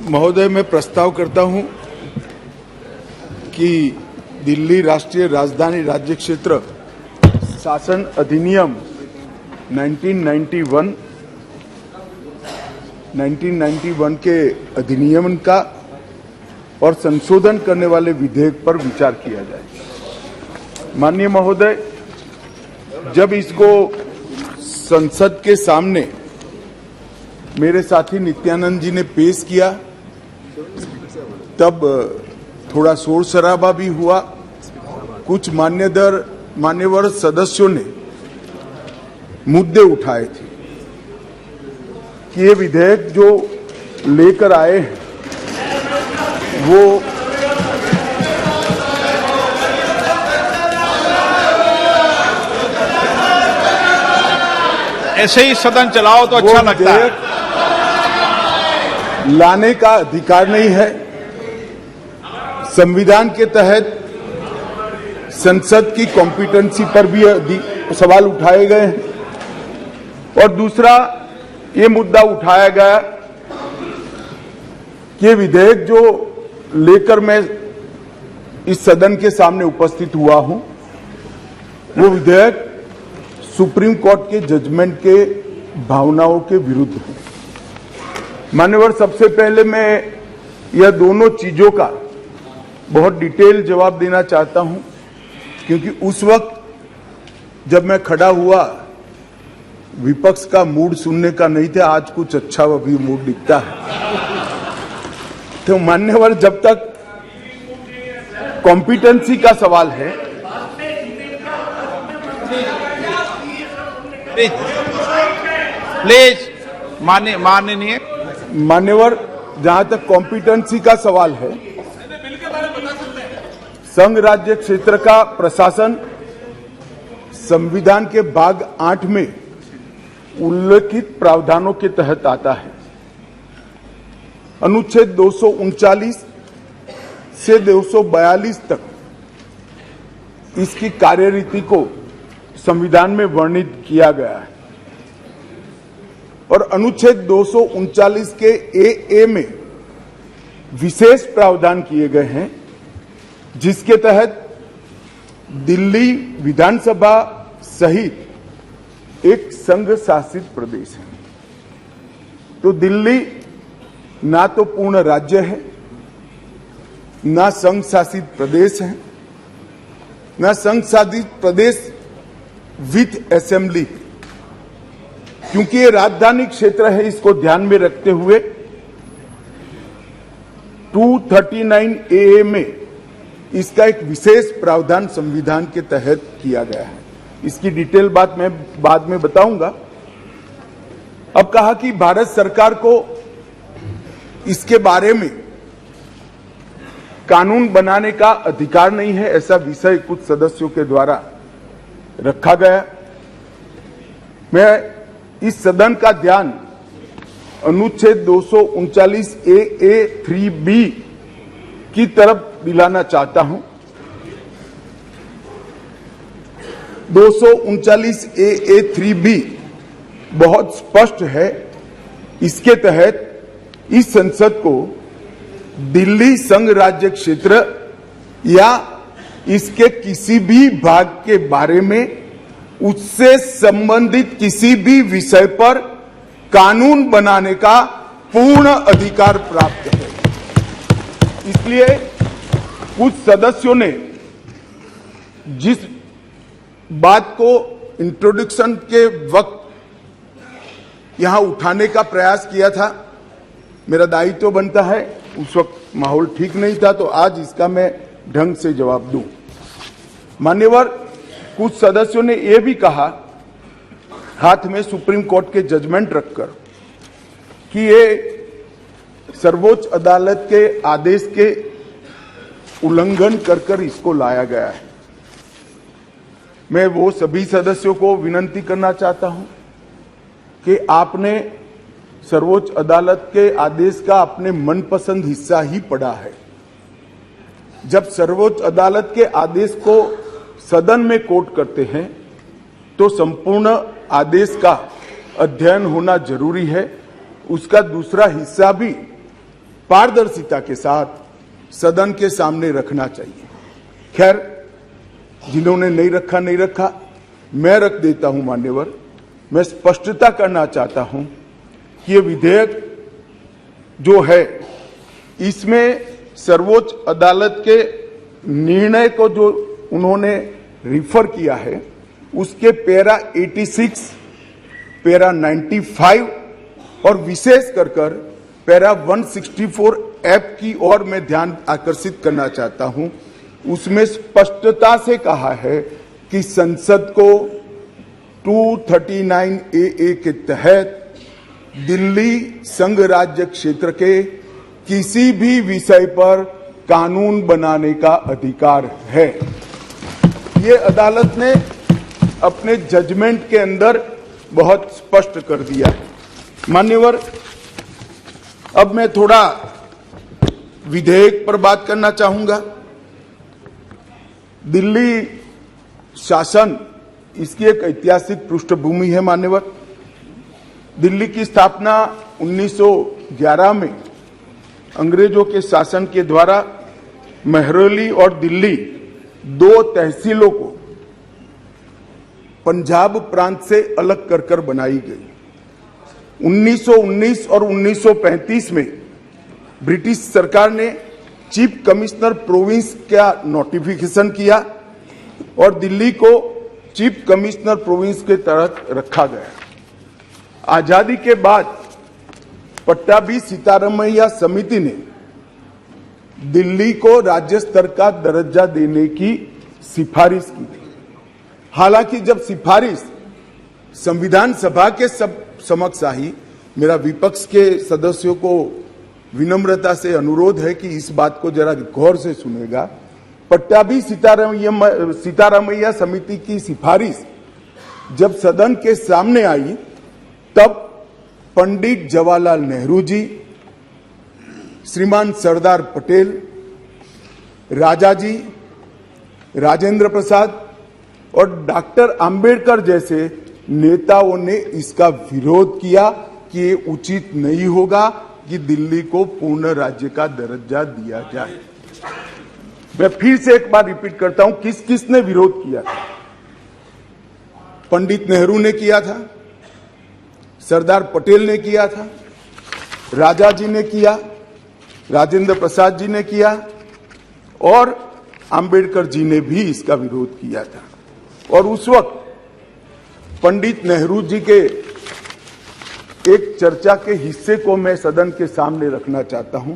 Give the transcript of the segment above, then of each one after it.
महोदय, मैं प्रस्ताव करता हूं कि दिल्ली राष्ट्रीय राजधानी राज्य क्षेत्र शासन अधिनियम 1991 के अधिनियम का और संशोधन करने वाले विधेयक पर विचार किया जाए। माननीय महोदय, जब इसको संसद के सामने मेरे साथी नित्यानंद जी ने पेश किया तब थोड़ा शोर शराबा भी हुआ। कुछ मान्यवर सदस्यों ने मुद्दे उठाए थे कि ये विधेयक जो लेकर आए हैं वो ऐसे ही सदन चलाओ तो अच्छा लगता है। लाने का अधिकार नहीं है। संविधान के तहत संसद की कॉम्पिटेंसी पर भी सवाल उठाए गए हैं और दूसरा ये मुद्दा उठाया गया कि विधेयक जो लेकर मैं इस सदन के सामने उपस्थित हुआ हूं वो विधेयक सुप्रीम कोर्ट के जजमेंट के भावनाओं के विरुद्ध है। मान्यवर, सबसे पहले मैं यह दोनों चीजों का बहुत डिटेल जवाब देना चाहता हूं क्योंकि उस वक्त जब मैं खड़ा हुआ विपक्ष का मूड सुनने का नहीं था। आज कुछ अच्छा भी मूड दिखता है। तो मान्यवर, जब तक कॉम्पिटेंसी का सवाल है, प्लीज माननीय मान्यवर, जहां तक कॉम्पिटेंसी का सवाल है, संघ राज्य क्षेत्र का प्रशासन संविधान के भाग 8 में उल्लेखित प्रावधानों के तहत आता है। अनुच्छेद 239 से 242 तक इसकी कार्यरीति को संविधान में वर्णित किया गया है और अनुच्छेद 239 के ए में विशेष प्रावधान किए गए हैं जिसके तहत दिल्ली विधानसभा सहित एक संघ शासित प्रदेश है। तो दिल्ली ना तो पूर्ण राज्य है, ना संघ शासित प्रदेश है, ना संघ शासित प्रदेश विथ असेंबली। क्योंकि ये राजधानी क्षेत्र है, इसको ध्यान में रखते हुए 239A में इसका एक विशेष प्रावधान संविधान के तहत किया गया है। इसकी डिटेल बात मैं बाद में बताऊंगा। अब कहा कि भारत सरकार को इसके बारे में कानून बनाने का अधिकार नहीं है, ऐसा विषय कुछ सदस्यों के द्वारा रखा गया। मैं इस सदन का ध्यान अनुच्छेद 239A3B की तरफ दिलाना चाहता हूं। 239A3B बहुत स्पष्ट है। इसके तहत इस संसद को दिल्ली संघ राज्य क्षेत्र या इसके किसी भी भाग के बारे में उससे संबंधित किसी भी विषय पर कानून बनाने का पूर्ण अधिकार प्राप्त है। इसलिए कुछ सदस्यों ने जिस बात को इंट्रोडक्शन के वक्त यहां उठाने का प्रयास किया था, मेरा दायित्व बनता है। उस वक्त माहौल ठीक नहीं था, तो आज इसका मैं ढंग से जवाब दूं। मान्यवर, कुछ सदस्यों ने यह भी कहा हाथ में सुप्रीम कोर्ट के जजमेंट रखकर कि ये सर्वोच्च अदालत के आदेश के उल्लंघन कर इसको लाया गया है। मैं वो सभी सदस्यों को विनती करना चाहता हूं कि आपने सर्वोच्च अदालत के आदेश का अपने मनपसंद हिस्सा ही पढ़ा है। जब सर्वोच्च अदालत के आदेश को सदन में कोट करते हैं तो संपूर्ण आदेश का अध्ययन होना जरूरी है। उसका दूसरा हिस्सा भी पारदर्शिता के साथ सदन के सामने रखना चाहिए। खैर, जिन्होंने नहीं रखा, मैं रख देता हूं मान्यवर। मैं स्पष्टता करना चाहता हूं कि ये विधेयक जो है, इसमें सर्वोच्च अदालत के निर्णय को जो उन्होंने रिफर किया है, उसके पैरा 86, पैरा 95 और विशेष कर पैरा 164F की ओर मैं ध्यान आकर्षित करना चाहता हूं। उसमें स्पष्टता से कहा है कि संसद को 239AA के तहत दिल्ली संघ राज्य क्षेत्र के किसी भी विषय पर कानून बनाने का अधिकार है। ये अदालत ने अपने जजमेंट के अंदर बहुत स्पष्ट कर दिया है। मान्यवर, अब मैं थोड़ा विधेयक पर बात करना चाहूंगा। दिल्ली शासन, इसकी एक ऐतिहासिक पृष्ठभूमि है मान्यवर। दिल्ली की स्थापना 1911 में अंग्रेजों के शासन के द्वारा महरौली और दिल्ली, दो तहसीलों को पंजाब प्रांत से अलग कर बनाई गई। 1919 और 1935 में ब्रिटिश सरकार ने चीफ कमिश्नर प्रोविंस का नोटिफिकेशन किया और दिल्ली को चीफ कमिश्नर प्रोविंस के तहत रखा गया। आजादी के बाद पट्टाभी सीतारामैया समिति ने दिल्ली को राज्य स्तर का दर्जा देने की सिफारिश की थी। हालांकि जब सिफारिश संविधान सभा के समक्ष आई, मेरा विपक्ष के सदस्यों को विनम्रता से अनुरोध है कि इस बात को जरा गौर से सुनेगा। पट्टाभी सीतारामैया समिति की सिफारिश जब सदन के सामने आई, तब पंडित जवाहरलाल नेहरू जी, श्रीमान सरदार पटेल, राजा जी, राजेंद्र प्रसाद और डॉक्टर अंबेडकर जैसे नेताओं ने इसका विरोध किया कि ये उचित नहीं होगा कि दिल्ली को पूर्ण राज्य का दर्जा दिया जाए। मैं फिर से एक बार रिपीट करता हूं, किस किसने विरोध किया था। पंडित नेहरू ने किया था, सरदार पटेल ने किया था, राजा जी ने किया, राजेंद्र प्रसाद जी ने किया और अंबेडकर जी ने भी इसका विरोध किया था। और उस वक्त पंडित नेहरू जी के एक चर्चा के हिस्से को मैं सदन के सामने रखना चाहता हूं।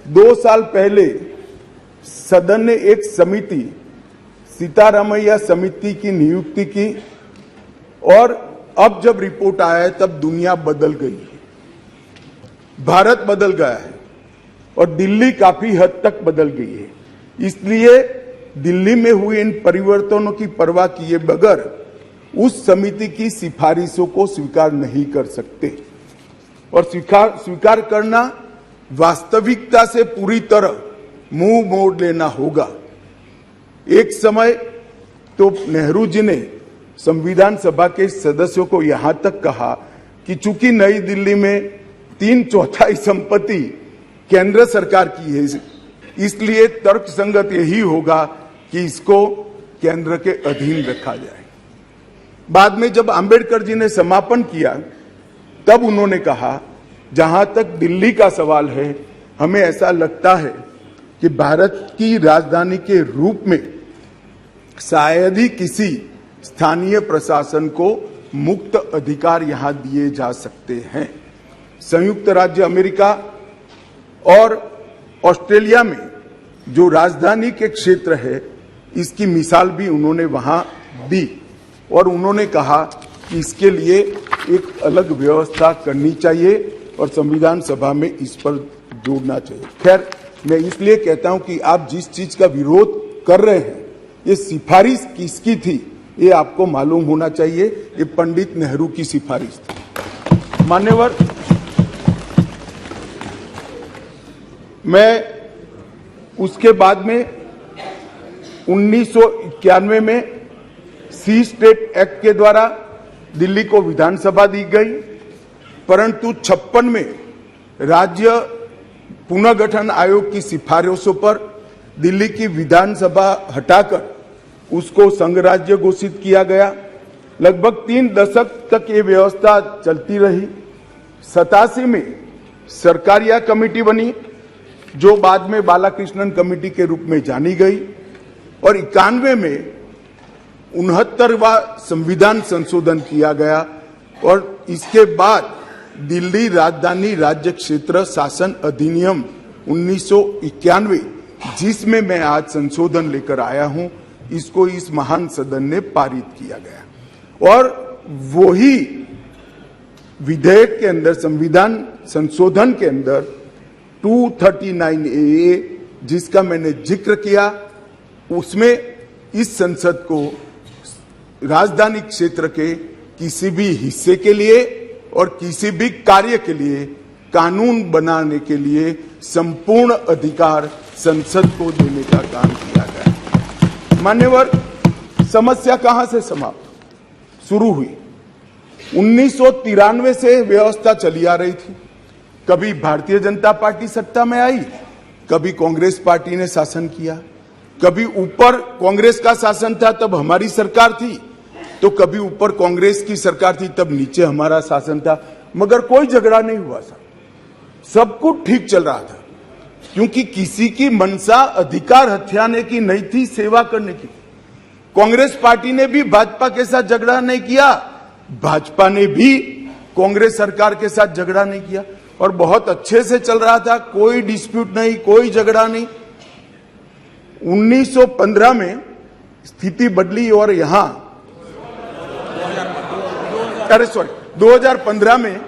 2 साल पहले सदन ने एक समिति, सीतारामैया समिति की नियुक्ति की और अब जब रिपोर्ट आया है तब दुनिया बदल गई है, भारत बदल गया है और दिल्ली काफी हद तक बदल गई है। इसलिए दिल्ली में हुए इन परिवर्तनों की परवाह किए बगैर उस समिति की सिफारिशों को स्वीकार नहीं कर सकते और स्वीकार करना वास्तविकता से पूरी तरह मुंह मोड़ लेना होगा। एक समय तो नेहरू जी ने संविधान सभा के सदस्यों को यहां तक कहा कि चूंकि नई दिल्ली में 3/4 संपत्ति केंद्र सरकार की है, इसलिए तर्कसंगत यही होगा कि इसको केंद्र के अधीन रखा जाए। बाद में जब अंबेडकर जी ने समापन किया, तब उन्होंने कहा, जहां तक दिल्ली का सवाल है, हमें ऐसा लगता है कि भारत की राजधानी के रूप में शायद ही किसी स्थानीय प्रशासन को मुक्त अधिकार यहां दिए जा सकते हैं। संयुक्त राज्य अमेरिका और ऑस्ट्रेलिया में जो राजधानी के क्षेत्र है, इसकी मिसाल भी उन्होंने वहां दी और उन्होंने कहा कि इसके लिए एक अलग व्यवस्था करनी चाहिए और संविधान सभा में इस पर जोड़ना चाहिए। खैर, मैं इसलिए कहता हूं कि आप जिस चीज का विरोध कर रहे हैं, ये सिफारिश किसकी थी ये आपको मालूम होना चाहिए। ये पंडित नेहरू की सिफारिश थी। मान्यवर, मैं उसके बाद में 1991 में सी स्टेट एक्ट के द्वारा दिल्ली को विधानसभा दी गई, परंतु 56 में राज्य पुनर्गठन आयोग की सिफारिशों पर दिल्ली की विधानसभा हटाकर उसको संघ राज्य घोषित किया गया। लगभग 3 दशक तक ये व्यवस्था चलती रही। 87 में सरकारिया कमेटी बनी, जो बाद में बालाकृष्णन कमेटी के रूप में जानी गई, और 91 में 69वां संविधान संशोधन किया गया, और इसके बाद दिल्ली राजधानी राज्य क्षेत्र शासन अधिनियम 1991, जिसमें मैं आज संशोधन लेकर आया हूं, इसको इस महान सदन ने पारित किया गया। और वही विधेयक के अंदर, संविधान संशोधन के अंदर 239A, जिसका मैंने जिक्र किया, उसमें इस संसद को राजधानी क्षेत्र के किसी भी हिस्से के लिए और किसी भी कार्य के लिए कानून बनाने के लिए संपूर्ण अधिकार संसद को देने का काम किया गया। मान्यवर, समस्या कहां से समाप्त शुरू हुई? 1993 से व्यवस्था चली आ रही थी। कभी भारतीय जनता पार्टी सत्ता में आई, कभी कांग्रेस पार्टी ने शासन किया, कभी ऊपर कांग्रेस का शासन था तब हमारी सरकार थी, तो कभी ऊपर कांग्रेस की सरकार थी तब नीचे हमारा शासन था, मगर कोई झगड़ा नहीं हुआ। सब कुछ ठीक चल रहा था, क्योंकि किसी की मंशा अधिकार हथियाने की नहीं थी, सेवा करने की। कांग्रेस पार्टी ने भी भाजपा के साथ झगड़ा नहीं किया, भाजपा ने भी कांग्रेस सरकार के साथ झगड़ा नहीं किया, और बहुत अच्छे से चल रहा था, कोई डिस्प्यूट नहीं, कोई झगड़ा नहीं। 1915 में स्थिति बदली और यहां 2015 में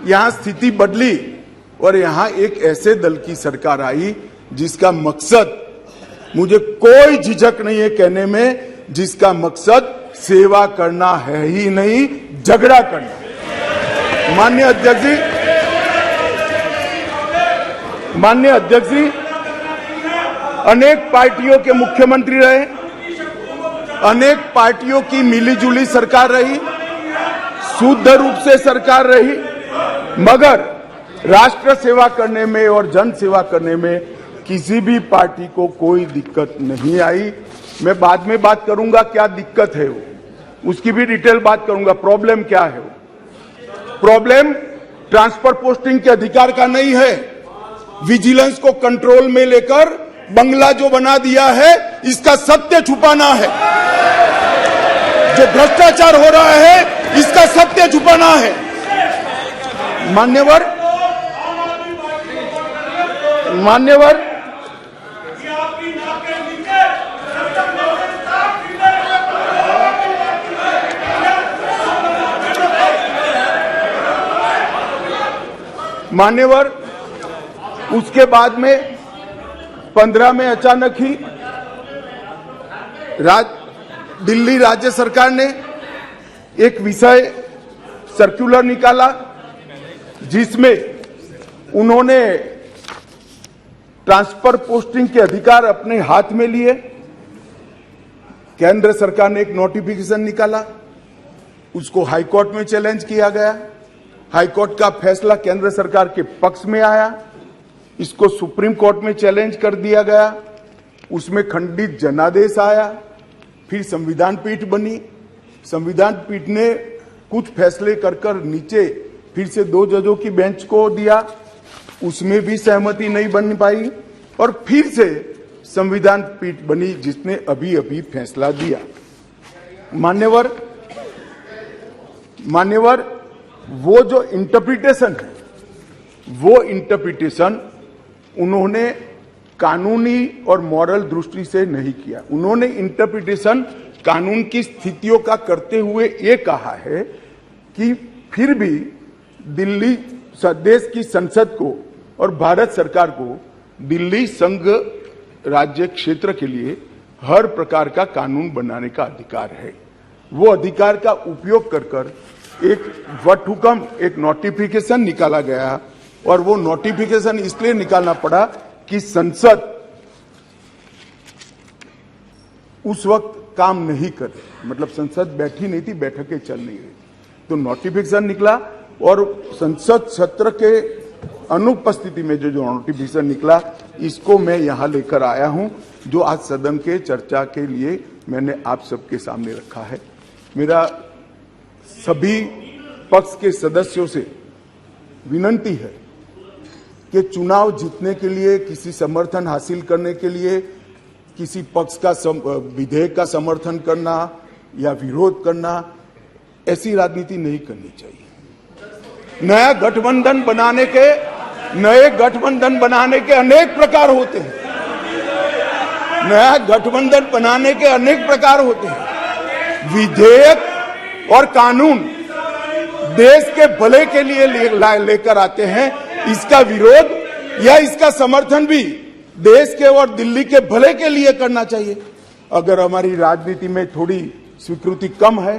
यहां स्थिति बदली और यहां एक ऐसे दल की सरकार आई जिसका मकसद, मुझे कोई झिझक नहीं है कहने में, जिसका मकसद सेवा करना है ही नहीं, झगड़ा करना। माननीय अध्यक्ष जी अनेक पार्टियों के मुख्यमंत्री रहे, अनेक पार्टियों की मिलीजुली सरकार रही, शुद्ध रूप से सरकार रही, मगर राष्ट्र सेवा करने में और जन सेवा करने में किसी भी पार्टी को कोई दिक्कत नहीं आई। मैं बाद में बात करूंगा क्या दिक्कत है वो, उसकी भी डिटेल बात करूंगा, प्रॉब्लम क्या है वो। प्रॉब्लम ट्रांसफर पोस्टिंग के अधिकार का नहीं है, विजिलेंस को कंट्रोल में लेकर बंगला जो बना दिया है, इसका सत्य छुपाना है। जो भ्रष्टाचार हो रहा है, इसका सत्य छुपाना है। मान्यवर उसके बाद में 15 में अचानक ही दिल्ली राज्य सरकार ने एक विषय सर्कुलर निकाला, जिसमें उन्होंने ट्रांसफर पोस्टिंग के अधिकार अपने हाथ में लिए। केंद्र सरकार ने एक नोटिफिकेशन निकाला, उसको हाईकोर्ट में चैलेंज किया गया। हाईकोर्ट का फैसला केंद्र सरकार के पक्ष में आया, इसको सुप्रीम कोर्ट में चैलेंज कर दिया गया, उसमें खंडित जनादेश आया। फिर संविधान पीठ बनी, संविधान पीठ ने कुछ फैसले कर नीचे फिर से 2 जजों की बेंच को दिया, उसमें भी सहमति नहीं बन पाई, और फिर से संविधान पीठ बनी जिसने अभी फैसला दिया। मान्यवर वो जो इंटरप्रिटेशन है, वो इंटरप्रिटेशन उन्होंने कानूनी और मॉरल दृष्टि से नहीं किया। उन्होंने इंटरप्रिटेशन कानून की स्थितियों का करते हुए ये कहा है कि फिर भी दिल्ली देश की संसद को और भारत सरकार को दिल्ली संघ राज्य क्षेत्र के लिए हर प्रकार का कानून बनाने का अधिकार है। वो अधिकार का उपयोग कर एक वटहुकम, एक नोटिफिकेशन निकाला गया, और वो नोटिफिकेशन इसलिए निकालना पड़ा कि संसद उस वक्त काम नहीं कर रही, मतलब संसद बैठी नहीं थी, बैठकें चल नहीं रही, तो नोटिफिकेशन निकला और संसद सत्र के अनुपस्थिति में जो नोटिफिकेशन निकला, इसको मैं यहां लेकर आया हूं, जो आज सदन के चर्चा के लिए मैंने आप सबके सामने रखा है। मेरा सभी पक्ष के सदस्यों से विनती है कि चुनाव जीतने के लिए, किसी समर्थन हासिल करने के लिए, किसी पक्ष का विधेयक का समर्थन करना या विरोध करना, ऐसी राजनीति नहीं करनी चाहिए। नए गठबंधन बनाने के अनेक प्रकार होते हैं। नया गठबंधन बनाने के अनेक प्रकार होते हैं। विधेयक और कानून देश के भले के लिए लेकर आते हैं। इसका विरोध या इसका समर्थन भी देश के और दिल्ली के भले के लिए करना चाहिए। अगर हमारी राजनीति में थोड़ी स्वीकृति कम है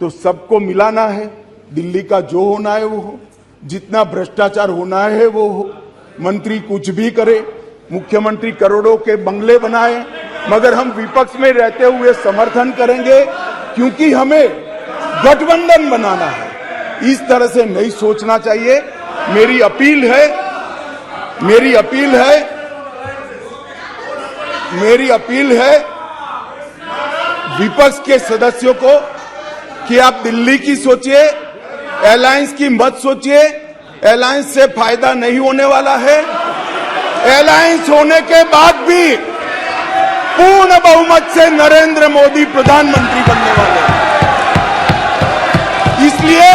तो सबको मिलाना है। दिल्ली का जो होना है वो हो, जितना भ्रष्टाचार होना है वो हो। मंत्री कुछ भी करे, मुख्यमंत्री करोड़ों के बंगले बनाए, मगर हम विपक्ष में रहते हुए समर्थन करेंगे, क्योंकि हमें गठबंधन बनाना है। इस तरह से नहीं सोचना चाहिए। मेरी अपील है विपक्ष के सदस्यों को कि आप दिल्ली की सोचिए, अलायंस की मत सोचिए। अलायंस से फायदा नहीं होने वाला है। अलायंस होने के बाद भी पूर्ण बहुमत से नरेंद्र मोदी प्रधानमंत्री बनने वाले हैं। इसलिए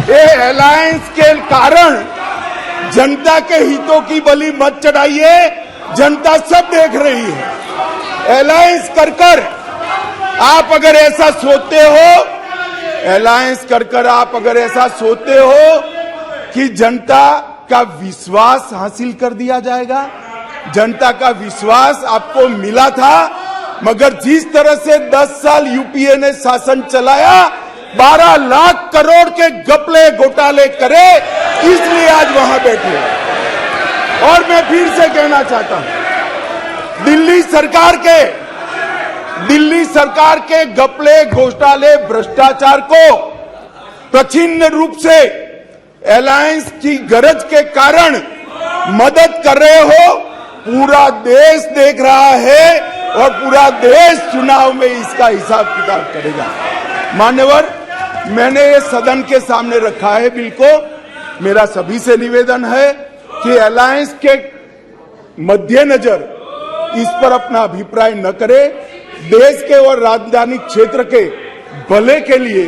ये अलायंस के कारण जनता के हितों की बलि मत चढ़ाइए। जनता सब देख रही है। अलायंस कर आप अगर ऐसा सोचते हो, कि जनता का विश्वास हासिल कर दिया जाएगा, जनता का विश्वास आपको मिला था, मगर जिस तरह से 10 साल यूपीए ने शासन चलाया, 12 लाख करोड़ के घपले घोटाले करे, इसलिए आज वहां बैठे। और मैं फिर से कहना चाहता हूं, दिल्ली सरकार के घपले घोटाले भ्रष्टाचार को प्रच्छिन्न रूप से अलायंस की गरज के कारण मदद कर रहे हो। पूरा देश देख रहा है और पूरा देश चुनाव में इसका हिसाब किताब करेगा। मान्यवर, मैंने ये सदन के सामने रखा है बिल को। मेरा सभी से निवेदन है कि अलायंस के मद्देनजर इस पर अपना अभिप्राय न करें। देश के और राजधानी क्षेत्र के भले के लिए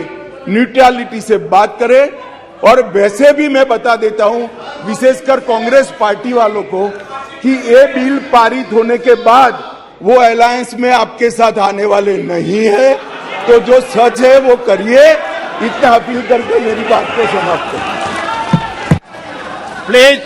न्यूट्रलिटी से बात करें। और वैसे भी मैं बता देता हूं, विशेषकर कांग्रेस पार्टी वालों को, कि ये बिल पारित होने के बाद वो अलायंस में आपके साथ आने वाले नहीं है। तो जो सच है वो करिए। इतना अपील करके मेरी बात को समाप्त करें। प्लीज